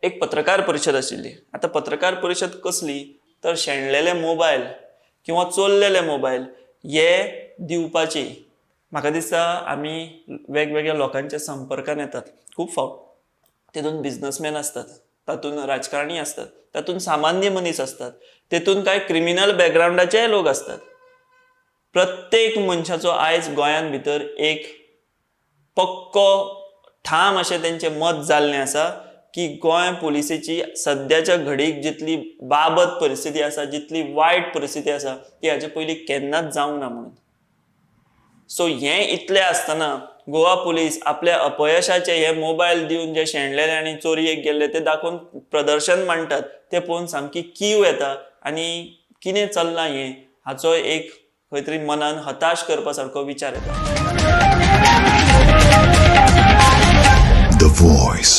एक पत्रकार परिषद आशिल्ली. आता पत्रकार परिषद कसली तर शेणलेले मोबायल किंवा चोरलेले मोबायल हे दिवपाची. म्हाका दिसता आमी वेगवेगळ्या लोकांच्या संपर्कान येतात खूब फावट. तितून बिझनसमॅन असतात, तातून राजकारणी असतात, तातून सामान्य मनीस असतात, तितून काय क्रिमिनल बॅकग्राऊंडाचे लोक असतात. प्रत्येक मनशाचो आयज गोंयान भितर एक पक्को ठाम अशें तेंचें मत जाल्लें आसा की गोंय पुलिसेची सद्याच्या घडीक जितली बाबत परिस्थिती आसा, जितली वायट परिस्थिती आसा ती हाचे पयलीं केन्नाच जावंक ना म्हणून. सो हें इतलें आसतना गोवा पुलीस आपल्या अपयशाचे हे मोबायल दिवन जे शेणलेले आनी चोरयेक गेल्ले ते दाखोवन प्रदर्शन मांडटात. ते पळोवन सामकी कीव येता आनी कितें चल्लां हें हाचो एक खंय तरी मनान हताश करपा सारको विचार येता. The Voice.